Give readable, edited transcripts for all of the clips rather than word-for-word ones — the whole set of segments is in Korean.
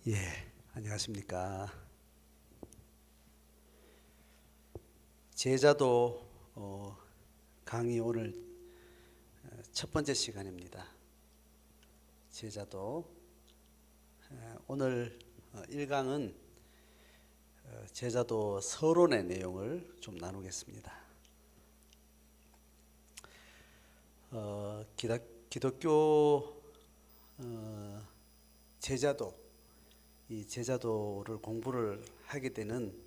예, 안녕하십니까. 제자도 강의 오늘 첫 번째 시간입니다. 제자도 오늘 1강은 제자도 서론의 내용을 좀 나누겠습니다. 기독교 제자도, 이 제자도를 공부를 하게 되는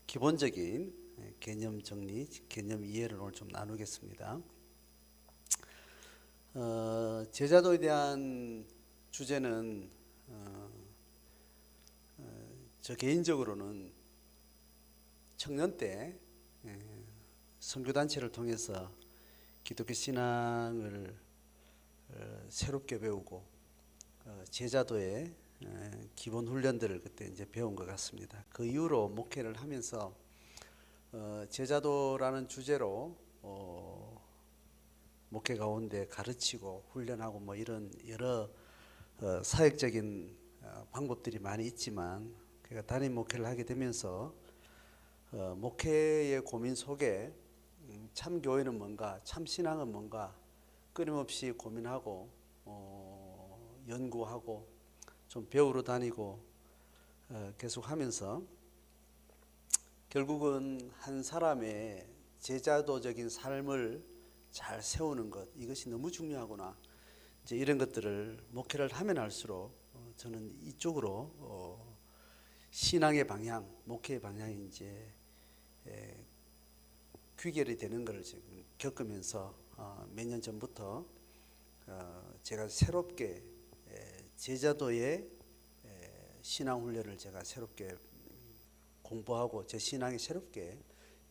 기본적인 개념 정리, 개념 이해를 오늘 좀 나누겠습니다. 제자도에 대한 주제는 저 개인적으로는 청년 때 선교단체를 통해서 기독교 신앙을 새롭게 배우고 제자도의 기본 훈련들을 그때 이제 배운 것 같습니다. 그 이후로 목회를 하면서 제자도라는 주제로 목회 가운데 가르치고 훈련하고 뭐 이런 여러 사역적인 방법들이 많이 있지만, 그러니까 단임 목회를 하게 되면서 목회의 고민 속에 참 교회는 뭔가, 참 신앙은 뭔가 끊임없이 고민하고 연구하고 좀 배우러 다니고 계속 하면서 결국은 한 사람의 제자도적인 삶을 잘 세우는 것, 이것이 너무 중요하구나. 이제 이런 것들을 목회를 하면 할수록 저는 이쪽으로 신앙의 방향, 목회의 방향이 이제 귀결이 되는 것을 지금 겪으면서 몇 년 전부터 제가 새롭게 제자도의 신앙 훈련을 제가 새롭게 공부하고 제 신앙이 새롭게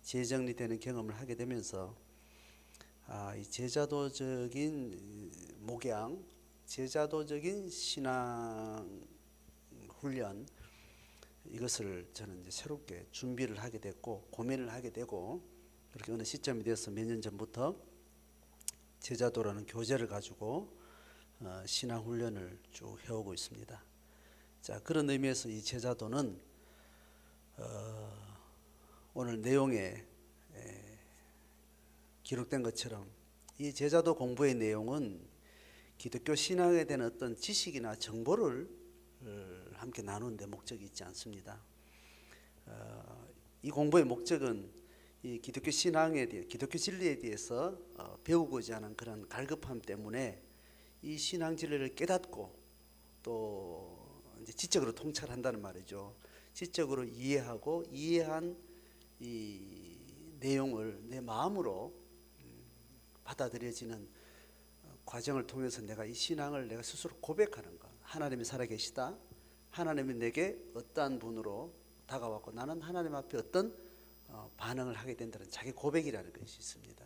재정리되는 경험을 하게 되면서 이 제자도적인 목양, 제자도적인 신앙 훈련, 이것을 저는 이제 새롭게 준비를 하게 됐고 고민을 하게 되고, 그렇게 어느 시점이 되어서 몇 년 전부터 제자도라는 교재를 가지고 신앙 훈련을 쭉 해오고 있습니다. 자, 그런 의미에서 이 제자도는 오늘 내용에 기록된 것처럼 이 제자도 공부의 내용은 기독교 신앙에 대한 어떤 지식이나 정보를 함께 나누는 데 목적이 있지 않습니다. 이 공부의 목적은 이 기독교 신앙에 대해, 기독교 진리에 대해서 배우고자 하는 그런 갈급함 때문에 이 신앙 진리를 깨닫고 또 이제 지적으로 통찰한다는 말이죠. 지적으로 이해하고 이해한 이 내용을 내 마음으로 받아들여지는 과정을 통해서 내가 이 신앙을 내가 스스로 고백하는 것. 하나님이 살아계시다. 하나님이 내게 어떠한 분으로 다가왔고 나는 하나님 앞에 어떤 반응을 하게 된다는 자기 고백이라는 것이 있습니다.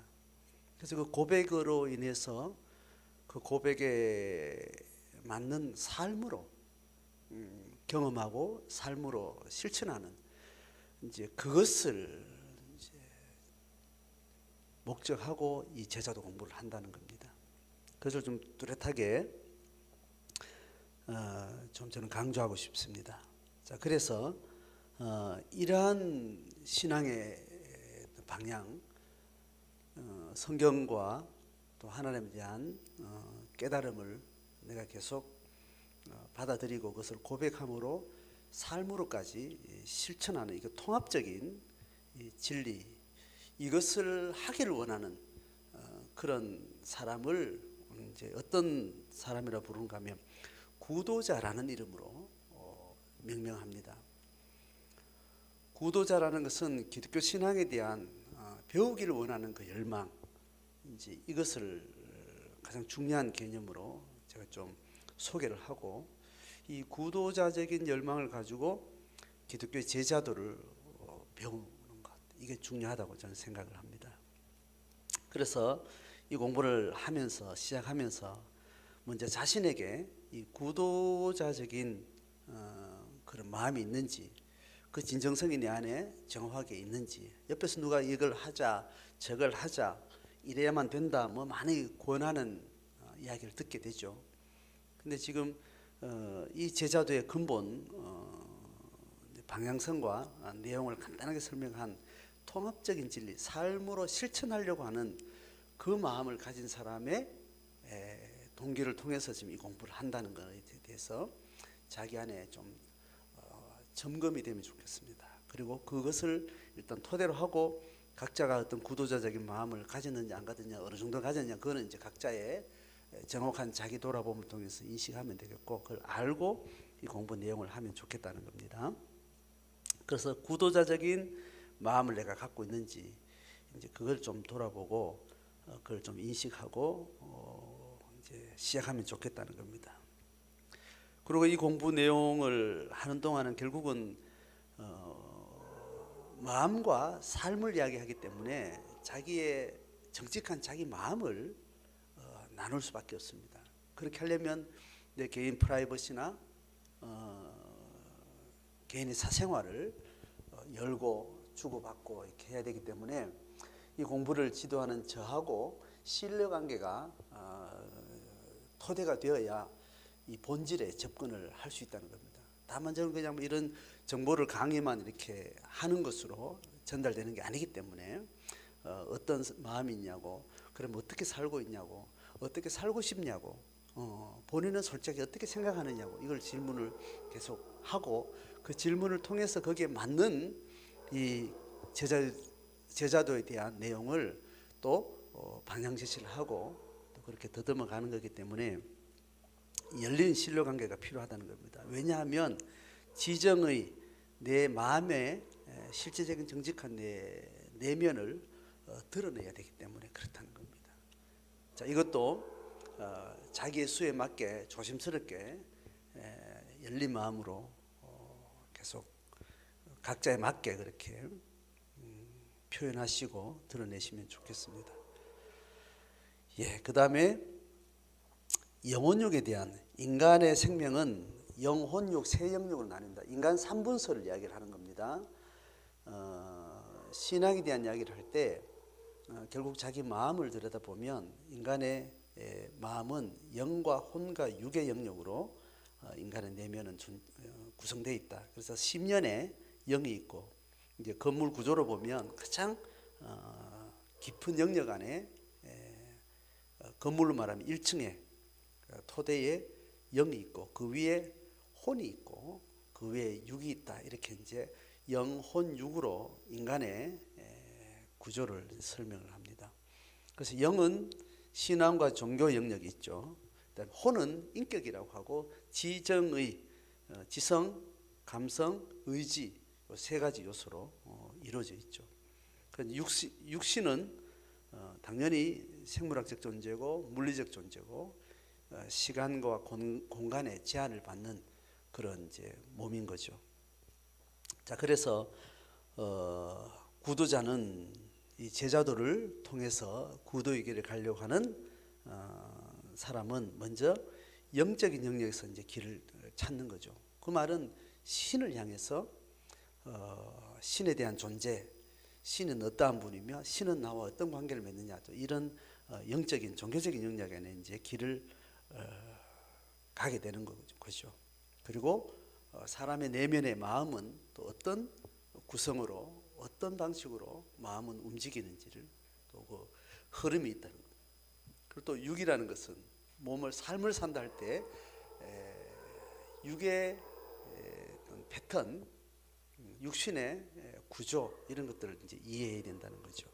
그래서 그 고백으로 인해서 그 고백에 맞는 삶으로 경험하고 삶으로 실천하는, 이제 그것을 이제 목적하고 이 제자도 공부를 한다는 겁니다. 그것을 좀 뚜렷하게 좀 저는 강조하고 싶습니다. 자, 그래서 이러한 신앙의 방향, 성경과 또 하나님에 대한 깨달음을 내가 계속 받아들이고 그것을 고백함으로 삶으로까지 실천하는 이거 통합적인 진리, 이것을 하기를 원하는 그런 사람을 이제 어떤 사람이라 부르는가 하면 구도자라는 이름으로 명명합니다. 구도자라는 것은 기독교 신앙에 대한 배우기를 원하는 그 열망, 이제 이것을 가장 중요한 개념으로 제가 좀 소개를 하고, 이 구도자적인 열망을 가지고 기독교의 제자도를 배우는 것, 이게 중요하다고 저는 생각을 합니다. 그래서 이 공부를 하면서 시작하면서 먼저 자신에게 이 구도자적인 그런 마음이 있는지, 그 진정성이 내 안에 정확하게 있는지, 옆에서 누가 이걸 하자 저걸 하자 이래야만 된다 뭐 많이 권하는 이야기를 듣게 되죠. 근데 지금 이 제자도의 근본 방향성과 내용을 간단하게 설명한 통합적인 진리, 삶으로 실천하려고 하는 그 마음을 가진 사람의 동기를 통해서 지금 이 공부를 한다는 것에 대해서 자기 안에 좀 점검이 되면 좋겠습니다. 그리고 그것을 일단 토대로 하고 각자가 어떤 구도자적인 마음을 가졌느냐 안 가졌느냐 어느 정도 가졌느냐 그거는 이제 각자의 정확한 자기 돌아봄을 통해서 인식하면 되겠고 그걸 알고 이 공부 내용을 하면 좋겠다는 겁니다. 그래서 구도자적인 마음을 내가 갖고 있는지 이제 그걸 좀 돌아보고 그걸 좀 인식하고 이제 시작하면 좋겠다는 겁니다. 그리고 이 공부 내용을 하는 동안은 결국은 마음과 삶을 이야기하기 때문에 자기의 정직한 자기 마음을 나눌 수밖에 없습니다. 그렇게 하려면 내 개인 프라이버시나 개인의 사생활을 열고 주고받고 이렇게 해야 되기 때문에 이 공부를 지도하는 저하고 신뢰관계가 토대가 되어야 이 본질에 접근을 할 수 있다는 겁니다. 다만 저는 그냥 뭐 이런 정보를 강의만 이렇게 하는 것으로 전달되는 게 아니기 때문에 어떤 마음이 있냐고, 그럼 어떻게 살고 있냐고, 어떻게 살고 싶냐고, 본인은 솔직히 어떻게 생각하느냐고 이걸 질문을 계속 하고 그 질문을 통해서 거기에 맞는 이 제자도에 대한 내용을 또 방향 제시를 하고 또 그렇게 더듬어 가는 거기 때문에 열린 신뢰관계가 필요하다는 겁니다. 왜냐하면 지정의 내 마음의 실제적인 정직한 내 내면을 드러내야 되기 때문에 그렇다는 겁니다. 자, 이것도 자기의 수에 맞게 조심스럽게 열린 마음으로 계속 각자에 맞게 그렇게 표현하시고 드러내시면 좋겠습니다. 그 다음에 영혼육에 대한 인간의 생명은 영혼육, 세영육으로 나뉜다. 인간 3분서를 이야기를 하는 겁니다. 신앙에 대한 이야기를 할 때 결국 자기 마음을 들여다보면 인간의 마음은 영과 혼과 육의 영역으로 인간의 내면은 구성되어 있다. 그래서 심연에 영이 있고 이제 건물 구조로 보면 가장 깊은 영역 안에 건물로 말하면 1층에 토대에 영이 있고 그 위에 혼이 있고 그 위에 육이 있다. 이렇게 이제 영혼육으로 인간의 구조를 설명을 합니다. 그래서 영은 신앙과 종교 영역이 있죠. 혼은 인격이라고 하고 지정의, 지성, 감성, 의지 이 세 가지 요소로 이루어져 있죠. 육신은 당연히 생물학적 존재고 물리적 존재고 시간과 공간의 제한을 받는 그런 이제 몸인 거죠. 자, 그래서 구도자는 이 제자도를 통해서 구도의 길을 가려고 하는 사람은 먼저 영적인 영역에서 이제 길을 찾는 거죠. 그 말은 신을 향해서 신에 대한 존재, 신은 어떠한 분이며 신은 나와 어떤 관계를 맺느냐, 또 이런 영적인 종교적인 영역 안에 이제 길을 가게 되는 거죠. 그리고 사람의 내면의 마음은 또 어떤 구성으로 어떤 방식으로 마음은 움직이는지를 또 그 흐름이 있다는 것. 그리고 또 육이라는 것은 삶을 산다 할 때 육의 패턴, 육신의 구조 이런 것들을 이제 이해해야 된다는 거죠.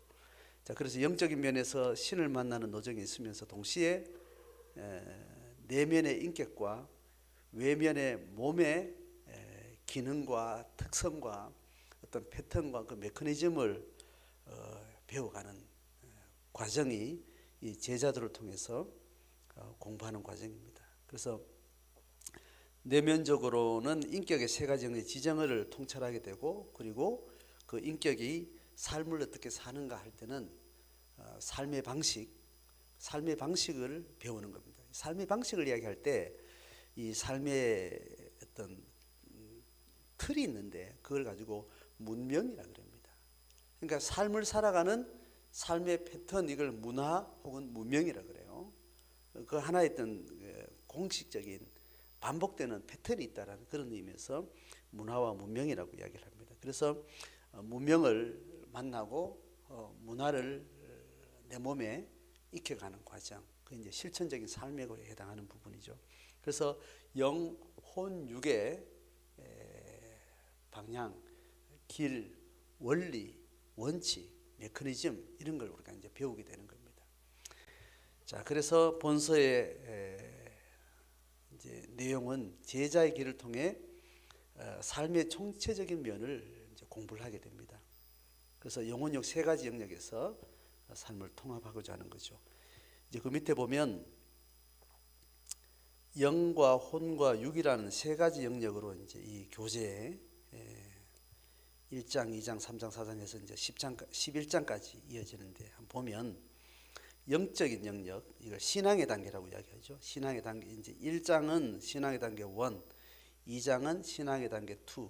자, 그래서 영적인 면에서 신을 만나는 노정이 있으면서 동시에 내면의 인격과 외면의 몸의 기능과 특성과 어떤 패턴과 그 메커니즘을 배워가는 과정이 이 제자들을 통해서 공부하는 과정입니다. 그래서 내면적으로는 인격의 세 가지 지정을 통찰하게 되고 그리고 그 인격이 삶을 어떻게 사는가 할 때는 삶의 방식을 배우는 겁니다. 삶의 방식을 이야기할 때 이 삶의 어떤 틀이 있는데 그걸 가지고 문명이라고 합니다. 그러니까 삶을 살아가는 삶의 패턴, 이걸 문화 혹은 문명이라고 그래요. 그 하나의 어떤 공식적인 반복되는 패턴이 있다라는 그런 의미에서 문화와 문명이라고 이야기를 합니다. 그래서 문명을 만나고 문화를 내 몸에 익혀가는 과정, 그 이제 실천적인 삶에 해당하는 부분이죠. 그래서 영, 혼, 육의 방향, 길, 원리, 원칙, 메커니즘 이런 걸 우리가 이제 배우게 되는 겁니다. 자, 그래서 본서의 이제 내용은 제자의 길을 통해 삶의 총체적인 면을 이제 공부를 하게 됩니다. 그래서 영혼력 세 가지 영역에서 삶을 통합하고자 하는 거죠. 이제 그 밑에 보면 영과 혼과 육이라는 세 가지 영역으로 이제 이 교재에 1장, 2장, 3장, 4장에서 이제 10장, 11장까지 이어지는데 한번 보면 영적인 영역, 이걸 신앙의 단계라고 이야기하죠. 신앙의 단계, 이제 1장은 신앙의 단계 1, 2장은 신앙의 단계 2,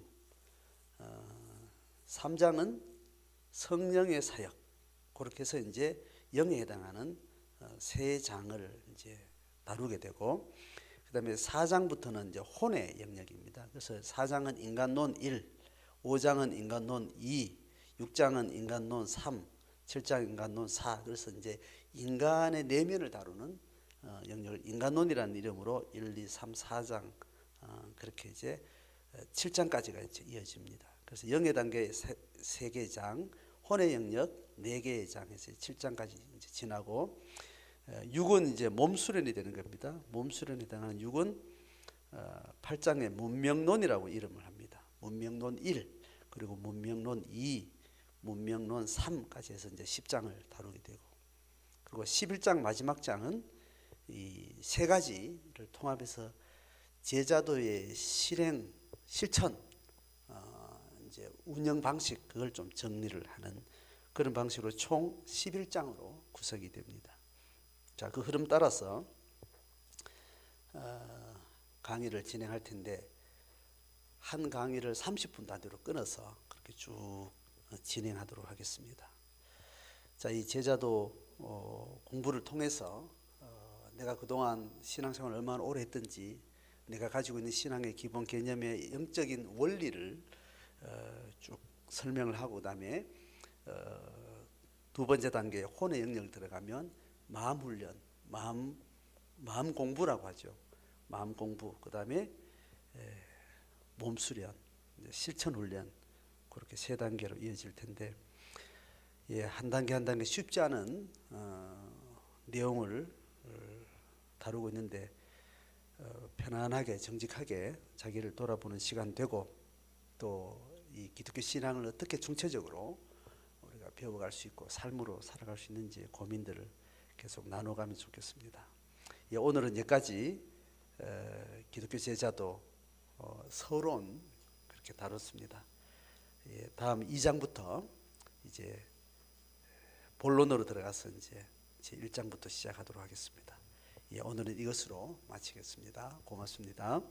3장은 성령의 사역. 그렇게 해서 이제 영에 해당하는 세 장을 이제 다루게 되고, 그다음에 4장부터는 이제 혼의 영역입니다. 그래서 4장은 인간론 1, 5장은 인간론 2, 6장은 인간론 3, 7장 인간론 4. 그래서 이제 인간의 내면을 다루는 영역을 인간론이라는 이름으로 1, 2, 3, 4장 그렇게 이제 7장까지가 이제 이어집니다. 그래서 영의 단계 3개 장, 혼의 영역 4개의 장에서 7장까지 이제 지나고 6은 이제 몸수련이 되는 겁니다. 몸수련에 해당하는 6은 8장의 문명론이라고 이름을 합니다. 문명론 1, 그리고 문명론 2, 문명론 3까지 해서 이제 10장을 다루게 되고, 그리고 11장 마지막 장은 이 세 가지를 통합해서 제자도의 실행, 실천, 이제 운영 방식, 그걸 좀 정리를 하는 그런 방식으로 총 11장으로 구성이 됩니다. 자, 그 흐름 따라서 강의를 진행할 텐데, 한 강의를 30분 단위로 끊어서 그렇게 쭉 진행하도록 하겠습니다. 자, 이 제자도 공부를 통해서 내가 그동안 신앙생활을 얼마나 오래 했든지, 내가 가지고 있는 신앙의 기본 개념의 영적인 원리를 쭉 설명을 하고, 그다음에 두 번째 단계 혼의 영역을 들어가면 마음 훈련, 마음 공부라고 하죠. 마음 공부, 그다음에 몸 수련, 실천 훈련, 그렇게 세 단계로 이어질 텐데, 한 단계 한 단계 쉽지 않은 내용을 다루고 있는데 편안하게 정직하게 자기를 돌아보는 시간 되고, 또 이 기독교 신앙을 어떻게 중체적으로 우리가 배워갈 수 있고 삶으로 살아갈 수 있는지 고민들을 계속 나눠가면 좋겠습니다. 오늘은 여기까지 기독교 제자도 서론 그렇게 다뤘습니다. 다음 2장부터 이제 본론으로 들어가서 이제 제 1장부터 시작하도록 하겠습니다. 오늘은 이것으로 마치겠습니다. 고맙습니다.